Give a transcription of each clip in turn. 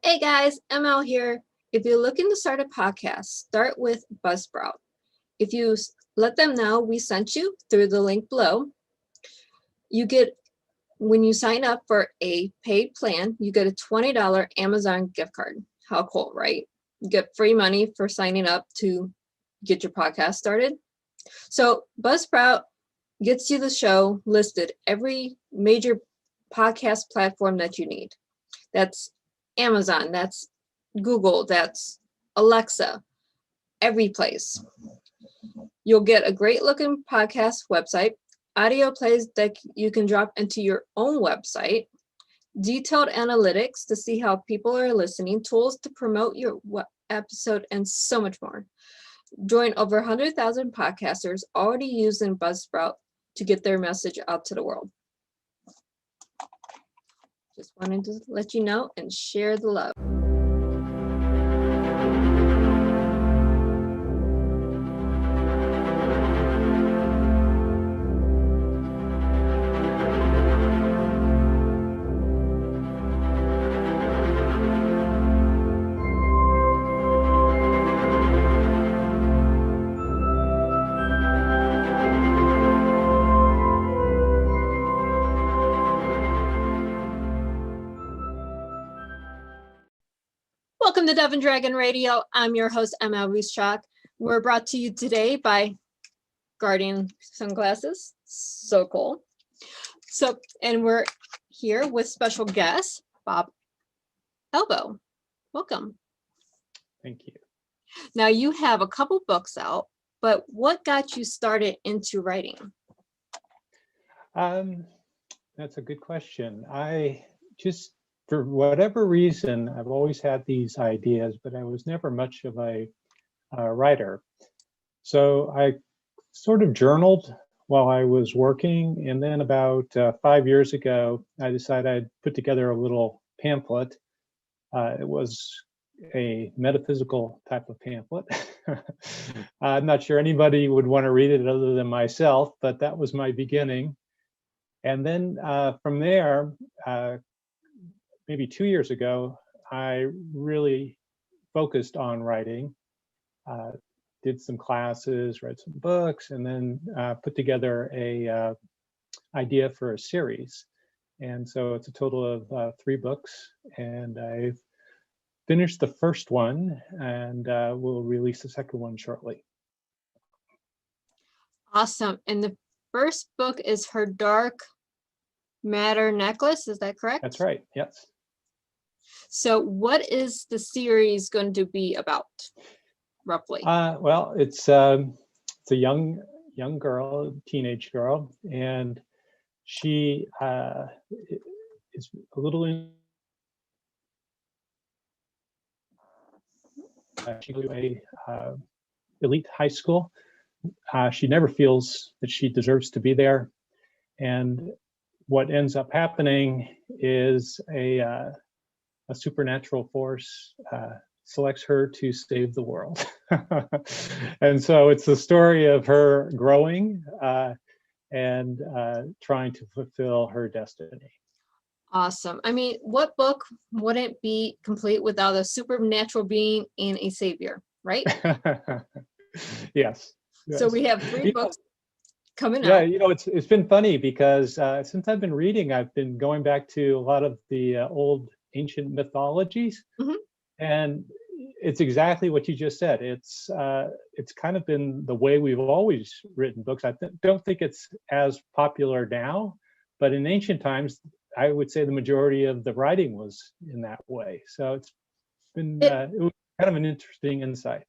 Hey guys, ML here. If you're looking to start a podcast, start with Buzzsprout. If you let them know we sent you through the link below, you get, when you sign up for a paid plan, you get a $20 Amazon gift card. How cool, right? You get free money for signing up to get your podcast started. So Buzzsprout gets you the show listed every major podcast platform that you need. That's Amazon, that's Google, that's Alexa, every place. You'll get a great looking podcast website, audio plays that you can drop into your own website, detailed analytics to see how people are listening, tools to promote your episode, and so much more. Join over 100,000 podcasters already using Buzzsprout to get their message out to the world. Just wanted to let you know and share the love. Welcome to Dove and Dragon Radio. I'm your host, M L Ruscsak. We're brought to you today by Guardian Sunglasses. So cool. And we're here with special guest, Bob Albo. Welcome. Thank you. Now you have a couple books out, but what got you started into writing? That's a good question. For whatever reason, I've always had these ideas, but I was never much of a writer. So I sort of journaled while I was working. And then about 5 years ago, I decided I'd put together a little pamphlet. It was a metaphysical type of pamphlet. I'm not sure anybody would want to read it other than myself, but that was my beginning. And then from there, maybe 2 years ago, I really focused on writing, did some classes, read some books, and then put together a idea for a series. And so it's a total of 3 books, and I've finished the first one, and we'll release the second one shortly. Awesome. And the first book is Her Dark Matter Necklace, is that correct? That's right, yes. So what is the series going to be about, roughly? Well, it's a young girl, teenage girl, and she is a little she goes to a elite high school. She never feels that she deserves to be there, and what ends up happening is a supernatural force selects her to save the world. And so it's the story of her growing and trying to fulfill her destiny. Awesome. I mean, what book wouldn't be complete without a supernatural being and a savior, right? Yes. So we have 3 books coming Yeah, out. it's been funny because since I've been reading, I've been going back to a lot of the old ancient mythologies, and it's exactly what you just said. It's kind of been the way we've always written books. I don't think it's as popular now, but in ancient times, I would say the majority of the writing was in that way. So it's been it was kind of an interesting insight.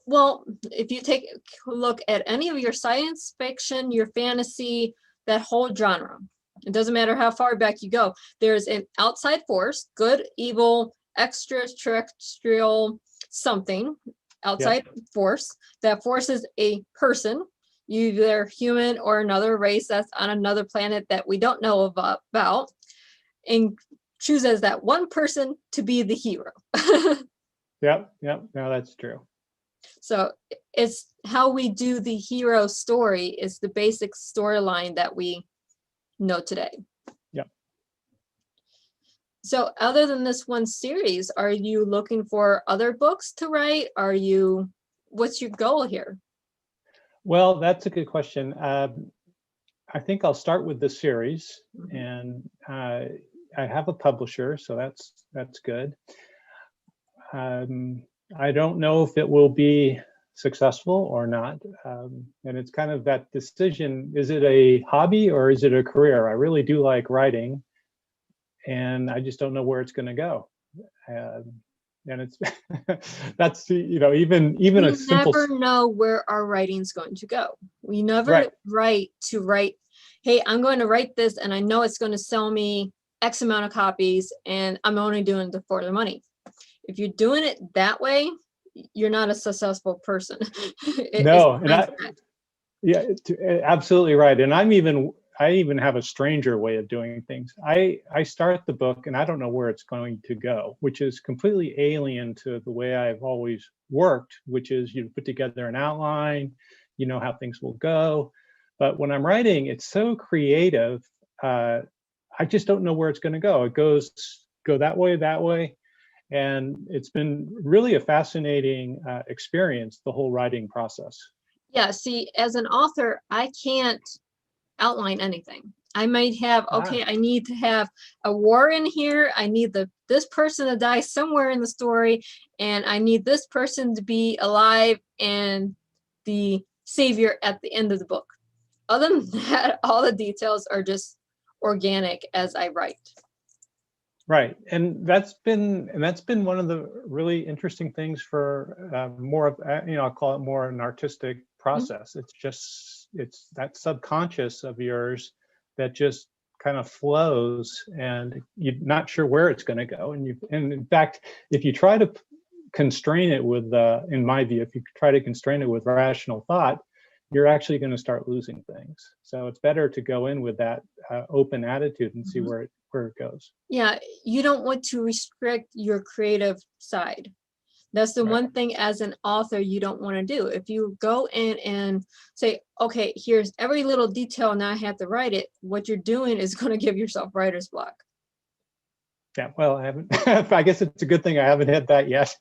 Well, if you take a look at any of your science fiction, your fantasy, that whole genre, it doesn't matter how far back you go, there's an outside force, good, evil, extraterrestrial, something, outside force. That force is a person, either human or another race that's on another planet that we don't know about, and chooses that one person to be the hero. Yep, no, that's true. So it's how we do the hero story is the basic storyline that we know today. Yep. So other than this one series, are you looking for other books to write? What's your goal here? Well, that's a good question. I think I'll start with the series, and I have a publisher, so that's good. I don't know if it will be successful or not, and it's kind of that decision: is it a hobby or is it a career? I really do like writing, and I just don't know where it's going to go. And it's that's even We a simple. never know where our writing's going to go. We never Right. write, hey, I'm going to write this and I know it's going to sell me X amount of copies and I'm only doing it for the money. If you're doing it that way, you're not a successful person. No, and yeah, absolutely right. And I even have a stranger way of doing things. I start the book and I don't know where it's going to go, which is completely alien to the way I've always worked, which is you put together an outline, you know how things will go. But when I'm writing, it's so creative. I just don't know where it's going to go. It go that way. And it's been really a fascinating experience, the whole writing process. Yeah, see, as an author, I can't outline anything. I might have, okay, I need to have a war in here. I need this person to die somewhere in the story, and I need this person to be alive and the savior at the end of the book. Other than that, all the details are just organic as I write. Right, and that's been one of the really interesting things for more of I'll call it more an artistic process. It's that subconscious of yours that just kind of flows, and you're not sure where it's going to go. And in fact, if you try to constrain it with, in my view, if you try to constrain it with rational thought, you're actually going to start losing things. So it's better to go in with that open attitude and see where it goes. Yeah, you don't want to restrict your creative side. That's the one thing as an author you don't want to do. If you go in and say, okay, here's every little detail, now I have to write it, what you're doing is going to give yourself writer's block. Yeah, well, I haven't. I guess it's a good thing I haven't hit that yet.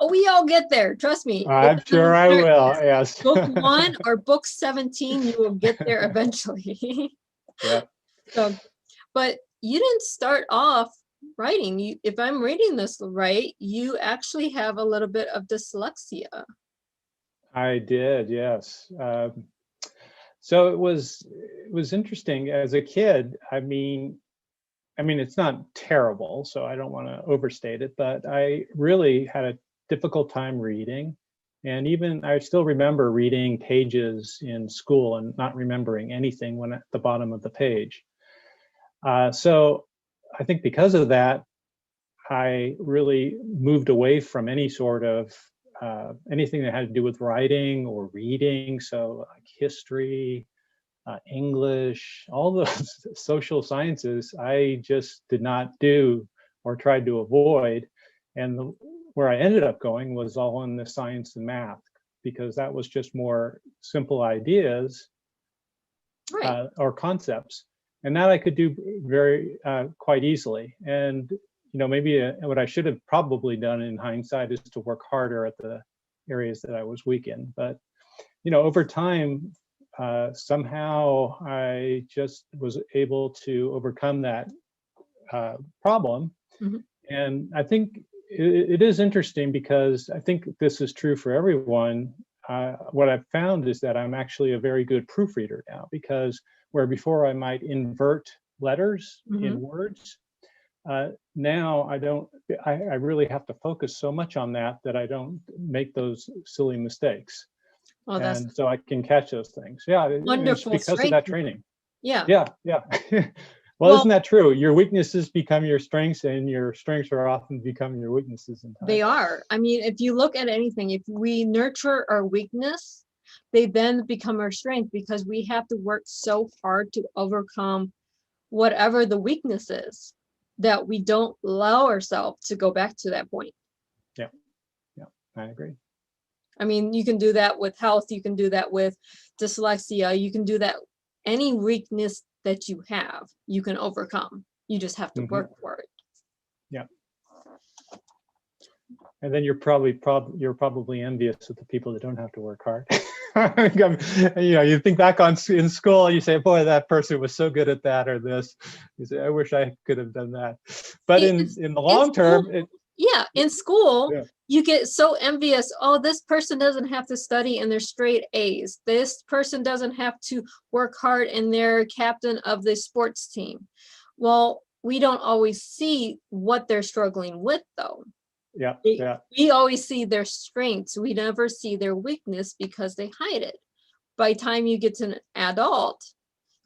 Oh, we all get there. Trust me. I'm sure I will. Yes. Book 1 or book 17, you will get there eventually. Yeah. So, but you didn't start off writing. If I'm reading this right, you actually have a little bit of dyslexia. I did, yes. So it was interesting as a kid. I mean, it's not terrible, so I don't want to overstate it, but I really had a difficult time reading. And even I still remember reading pages in school and not remembering anything when at the bottom of the page. So I think because of that, I really moved away from any sort of anything that had to do with writing or reading. So like history, English, all those social sciences, I just did not do or tried to avoid. And where I ended up going was all in the science and math, because that was just more simple ideas or concepts. And that I could do very quite easily. And maybe what I should have probably done in hindsight is to work harder at the areas that I was weak in. But over time, somehow I just was able to overcome that problem. And I think it is interesting, because I think this is true for everyone. What I've found is that I'm actually a very good proofreader now, because where before I might invert letters in words, now I don't. I really have to focus so much on that I don't make those silly mistakes. Well, and so I can catch those things. Yeah, wonderful. It's because of that training. Yeah. Well, isn't that true? Your weaknesses become your strengths, and your strengths are often become your weaknesses in time. They are. I mean, if you look at anything, if we nurture our weakness, they then become our strength, because we have to work so hard to overcome whatever the weakness is that we don't allow ourselves to go back to that point. Yeah, I agree. I mean, you can do that with health, you can do that with dyslexia, you can do that, any weakness that you have, you can overcome. You just have to work for it. Yeah. And then you're probably envious of the people that don't have to work hard. You know, you think back on in school, you say, boy, that person was so good at that or this. You say, I wish I could have done that. But in the long term, in school, yeah. you get so envious. Oh, this person doesn't have to study and they're straight A's. This person doesn't have to work hard and they're captain of the sports team. Well, we don't always see what they're struggling with, though. Yeah, we always see their strengths. We never see their weakness because they hide it. By the time you get to an adult,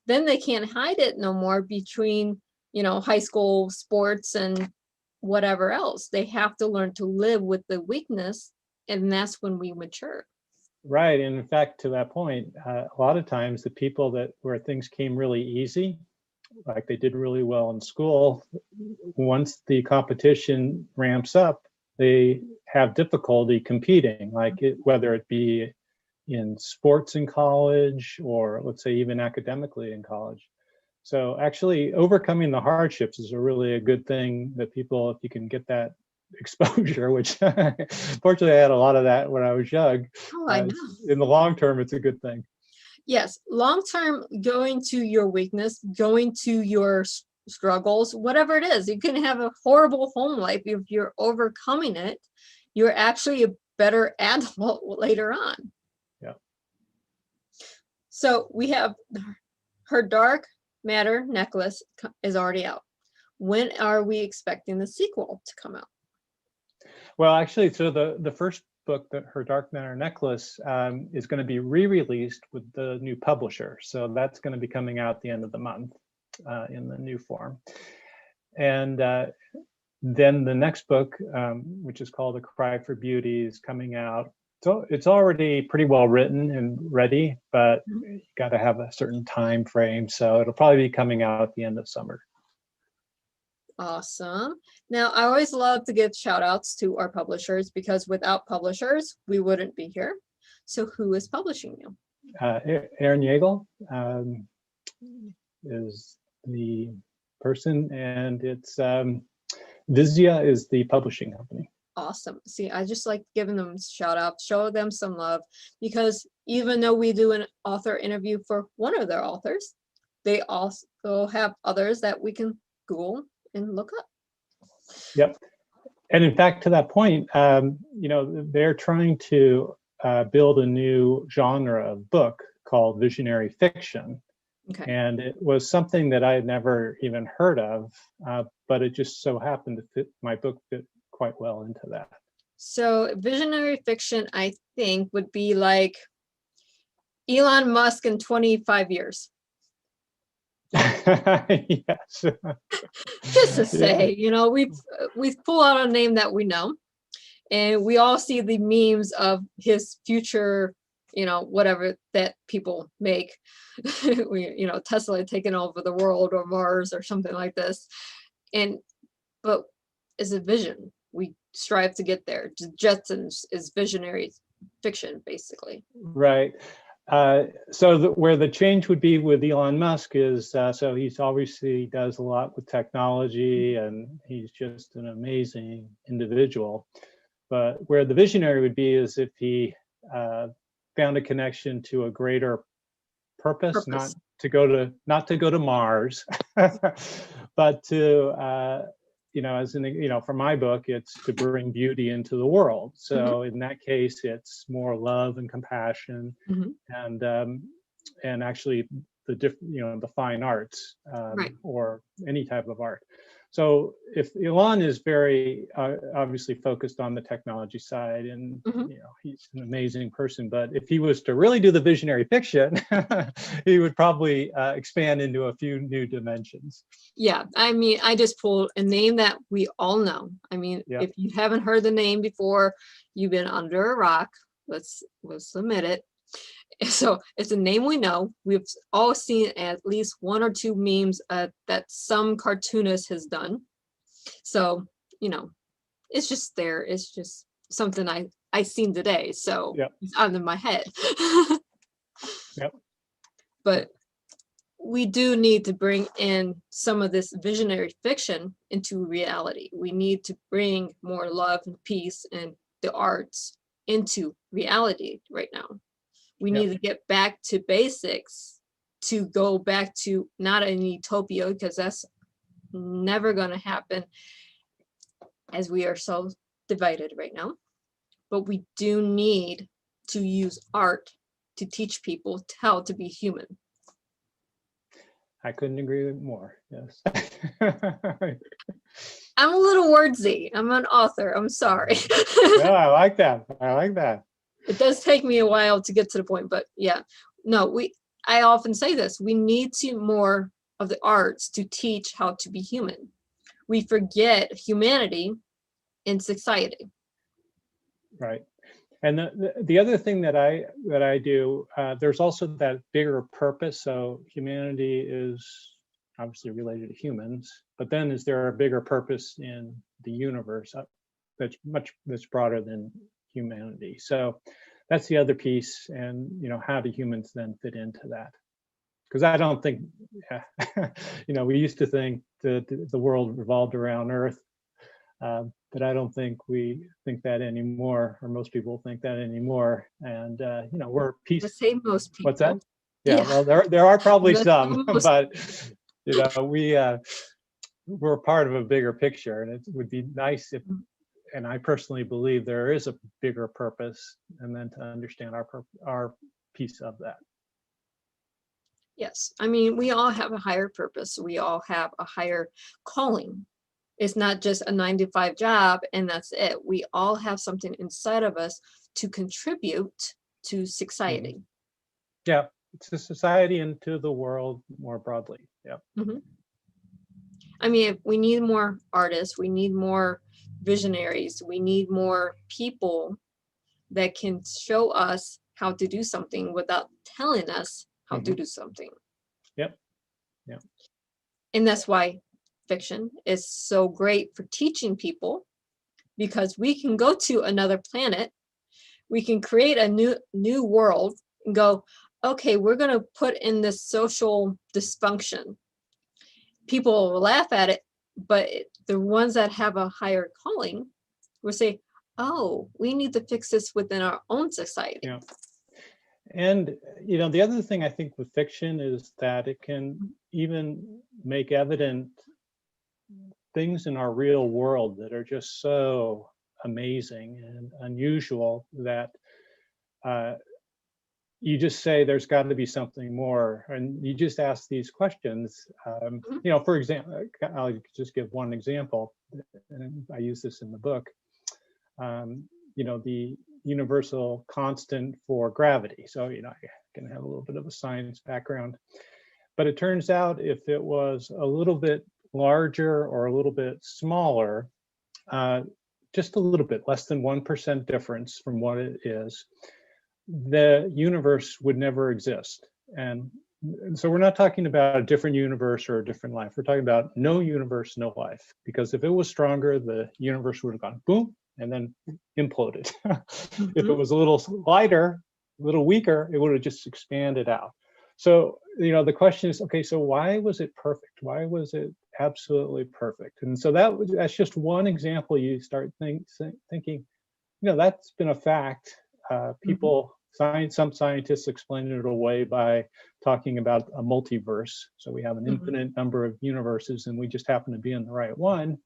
then they can't hide it no more between, you know, high school sports and whatever else. They have to learn to live with the weakness, and that's when we mature. Right. And in fact, to that point, a lot of times the people where things came really easy, like they did really well in school, once the competition ramps up, they have difficulty competing, whether it be in sports in college or let's say even academically in college. So actually overcoming the hardships is really a good thing that people, if you can get that exposure, which fortunately I had a lot of that when I was young. Oh, I know. In the long term, it's a good thing. Yes, long term, going to your weakness, going to your struggles, whatever it is. You can have a horrible home life. If you're overcoming it, you're actually a better adult later on. Yeah. So we have her dark matter necklace is already out. When are we expecting the sequel to come out? Well, actually, so the first book, her dark matter necklace, is going to be re-released with the new publisher. So that's going to be coming out at the end of the month. In the new form. And then the next book, which is called A Cry for Beauty, is coming out. So it's already pretty well written and ready, but you got to have a certain time frame. So it'll probably be coming out at the end of summer. Awesome. Now, I always love to give shout outs to our publishers because without publishers, we wouldn't be here. So who is publishing you? Aaron Yeagle is the person, and it's Vizia is the publishing company. Awesome. See, I just like giving them shout out, show them some love, because even though we do an author interview for one of their authors, they also have others that we can Google and look up. Yep. And in fact, to that point, you know, they're trying to build a new genre of book called visionary fiction. Okay. And it was something that I had never even heard of, but it just so happened to fit, my book fit quite well into that. So visionary fiction, I think, would be like Elon Musk in 25 years. Yes. Just to say, you know, we've pulled out a name that we know, and we all see the memes of his future, you know, whatever that people make, you know, Tesla taking over the world or Mars or something like this. But it's a vision. We strive to get there. Jetsons is visionary fiction, basically. Right. So where the change would be with Elon Musk is, so he's obviously does a lot with technology and he's just an amazing individual. But where the visionary would be is if he found a connection to a greater purpose. not to go to Mars, but to you know, as in, you know, for my book, it's to bring beauty into the world. So in that case, it's more love and compassion, and actually the fine arts, or any type of art. So if Elon is very obviously focused on the technology side, and you know, he's an amazing person, but if he was to really do the visionary fiction, he would probably expand into a few new dimensions. Yeah, I mean, I just pulled a name that we all know. I mean, if you haven't heard the name before, you've been under a rock. Let's admit it. So it's a name we know. We've all seen at least one or two memes that some cartoonist has done. So, you know, it's just there. It's just something I seen today. So it's out of my head. But we do need to bring in some of this visionary fiction into reality. We need to bring more love and peace and the arts into reality right now. We Yep. need to get back to basics, to go back to not an utopia, because that's never going to happen as we are so divided right now. But we do need to use art to teach people how to be human. I couldn't agree more. Yes. I'm a little wordsy. I'm an author. I'm sorry. No, I like that. I like that. It does take me a while to get to the point, but yeah. No, I often say this. We need to more of the arts to teach how to be human. We forget humanity in society. Right. And the other thing that I do, there's also that bigger purpose. So humanity is obviously related to humans, but then is there a bigger purpose in the universe that's broader than humanity? So that's the other piece. And how do humans then fit into that? Because I don't think, we used to think that the world revolved around Earth. But I don't think we think that anymore, or most people think that anymore. And we're peace. I say most people. What's that? Yeah. Well, there are probably some, but we're part of a bigger picture, and it would be nice if, and I personally believe there is a bigger purpose, and then to understand our piece of that. Yes, I mean, we all have a higher purpose. We all have a higher calling. It's not just a 9-to-5 job and that's it. We all have something inside of us to contribute to society. Yeah, to society and to the world more broadly. Yeah. Mm-hmm. I mean, we need more artists. We need more visionaries. We need more people that can show us how to do something without telling us how to do something. Yep. Yeah. And that's why fiction is so great for teaching people, because we can go to another planet, we can create a new world and go, okay, we're going to put in this social dysfunction. People will laugh at it, but the ones that have a higher calling will say, oh, we need to fix this within our own society. Yeah. And the other thing I think with fiction is that it can even make evident things in our real world that are just so amazing and unusual that you just say there's got to be something more, and you just ask these questions. For example, I'll just give one example, and I use this in the book. The universal constant for gravity. So I can have a little bit of a science background, but it turns out if it was a little bit larger or a little bit smaller, just a little bit less than 1% difference from what it is, the universe would never exist. And so we're not talking about a different universe or a different life. We're talking about no universe, no life. Because if it was stronger, the universe would have gone boom and then imploded. If it was a little lighter, a little weaker, it would have just expanded out. So, the question is, okay, so why was it perfect? Why was it absolutely perfect? And so that's just one example. You start thinking, that's been a fact. Some scientists explain it away by talking about a multiverse. So we have an infinite number of universes and we just happen to be in the right one.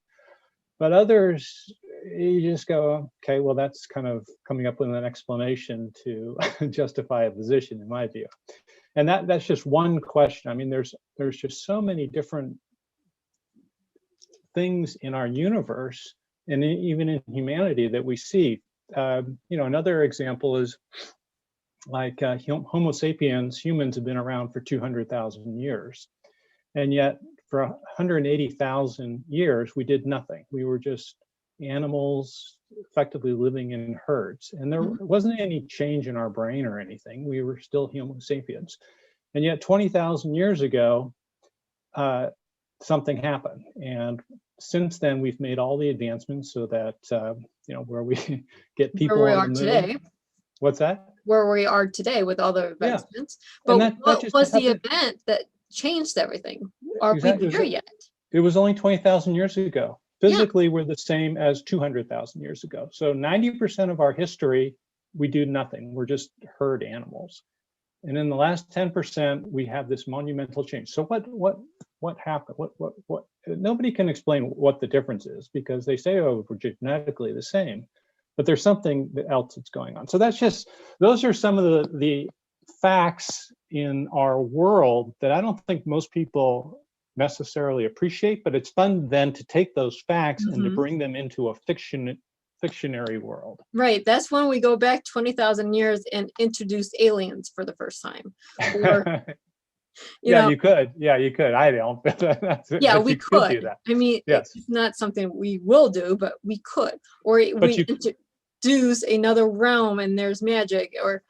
But others, you just go, okay, well, that's kind of coming up with an explanation to justify a position, in my view. And that's just one question. I mean, there's just so many different things in our universe and even in humanity that we see. Another example is like Homo sapiens. Humans have been around for 200,000 years, and yet for 180,000 years we did nothing. We were just animals effectively living in herds, and there wasn't any change in our brain or anything. We were still Homo sapiens, and yet 20,000 years ago something happened, and since then we've made all the advancements so that where we get people where we on are the moon. Today. What's that? Where we are today with all the advancements. Yeah. But what was the event that changed everything. Are Exactly. we there yet? It was only 20,000 years ago. Physically, we're the same as 200,000 years ago. So 90% of our history, we do nothing. We're just herd animals. And in the last 10%, we have this monumental change. So what happened? What? Nobody can explain what the difference is, because they say, oh, we're genetically the same, but there's something else that's going on. So those are some of the facts in our world that I don't think most people necessarily appreciate, but it's fun then to take those facts and to bring them into a fictionary world. Right. That's when we go back 20,000 years and introduce aliens for the first time. Or, you could. Yeah, you could. I don't. Yeah, we could do that. I mean, yes. It's not something we will do, but we could. Or introduce another realm and there's magic. Or,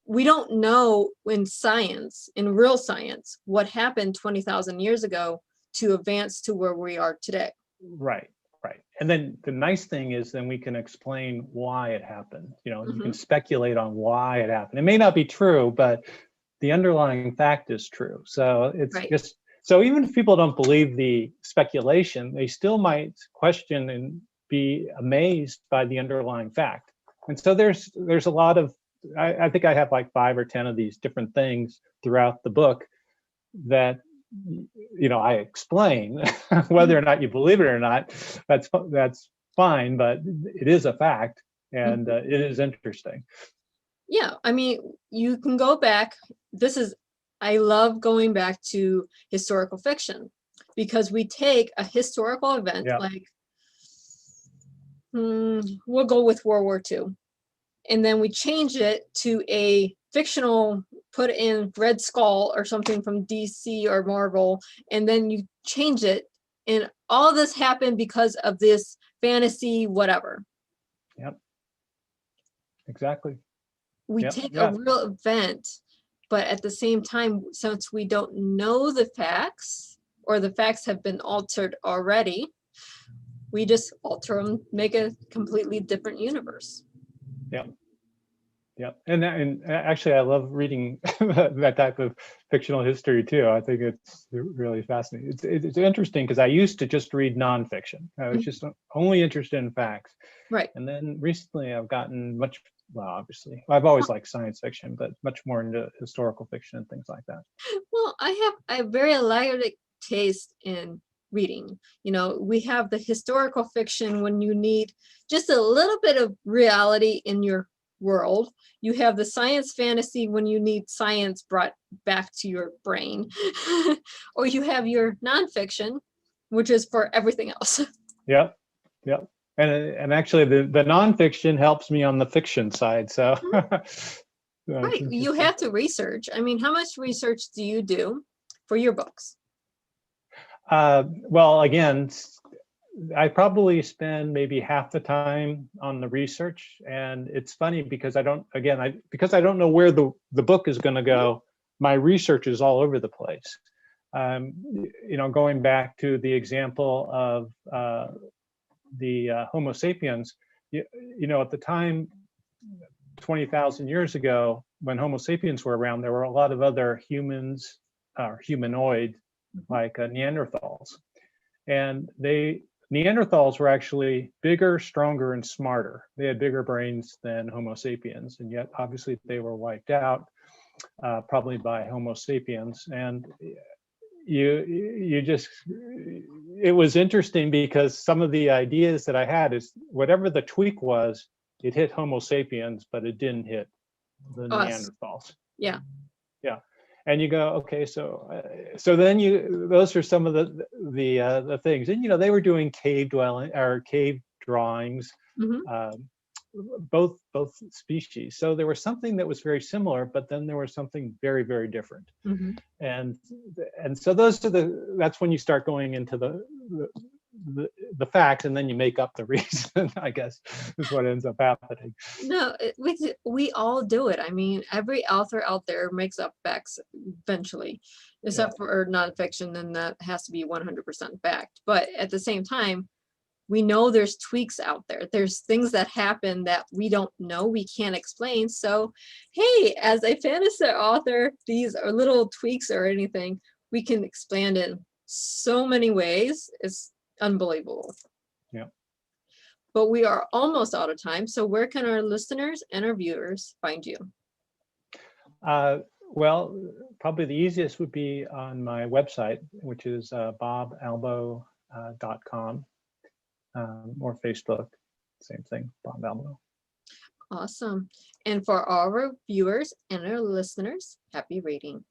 we don't know in science, in real science, what happened 20,000 years ago to advance to where we are today. Right. And then the nice thing is then we can explain why it happened. You can speculate on why it happened. It may not be true, but the underlying fact is true. So it's just, so even if people don't believe the speculation, they still might question and be amazed by the underlying fact. And so there's a lot of, I think I have like 5 or 10 of these different things throughout the book that I explain. Whether or not you believe it or not, that's fine, but it is a fact, and it is interesting. Yeah, I mean, you can go back. I love going back to historical fiction, because we take a historical event, like, we'll go with World War II, and then we change it to a fictional, put in Red Skull or something from DC or Marvel, and then you change it, and all this happened because of this fantasy whatever. Yep. Exactly. We take a real event, but at the same time, since we don't know the facts, or the facts have been altered already, we just alter them, make a completely different universe. Yeah, and actually, I love reading that type of fictional history too. I think it's really fascinating. It's interesting because I used to just read nonfiction. I was just only interested in facts. Right. And then recently, I've gotten obviously, I've always liked science fiction, but much more into historical fiction and things like that. Well, I have a very eclectic taste in reading. We have the historical fiction when you need just a little bit of reality in your world. You have the science fantasy when you need science brought back to your brain. Or you have your nonfiction, which is for everything else. Yep. And actually the nonfiction helps me on the fiction side. So right. You have to research. I mean, how much research do you do for your books? Well, again, I probably spend maybe half the time on the research, and it's funny because I don't know where the book is going to go. My research is all over the place. Going back to the example of the Homo sapiens, at the time, 20,000 years ago, when Homo sapiens were around, there were a lot of other humans, or humanoid, like Neanderthals, and Neanderthals were actually bigger, stronger, and smarter. They had bigger brains than Homo sapiens, and yet obviously they were wiped out, probably by Homo sapiens. And it was interesting because some of the ideas that I had is whatever the tweak was, it hit Homo sapiens, but it didn't hit the Neanderthals. Yeah. And you go, okay, so then those are some of the things, and they were doing cave drawings, both species. So there was something that was very similar, but then there was something very, very different. And so that's when you start going into the fact, and then you make up the reason, I guess, is what ends up happening. No, we all do it. I mean, every author out there makes up facts eventually, except for nonfiction, then that has to be 100% fact. But at the same time, we know there's tweaks out there. There's things that happen that we don't know, we can't explain. So, hey, as a fantasy author, these are little tweaks or anything, we can expand in so many ways. It's unbelievable. Yeah. But we are almost out of time. So where can our listeners and our viewers find you? Well, probably the easiest would be on my website, which is bobalbo.com, or Facebook, same thing, Bob Albo. Awesome. And for all our viewers and our listeners, happy reading.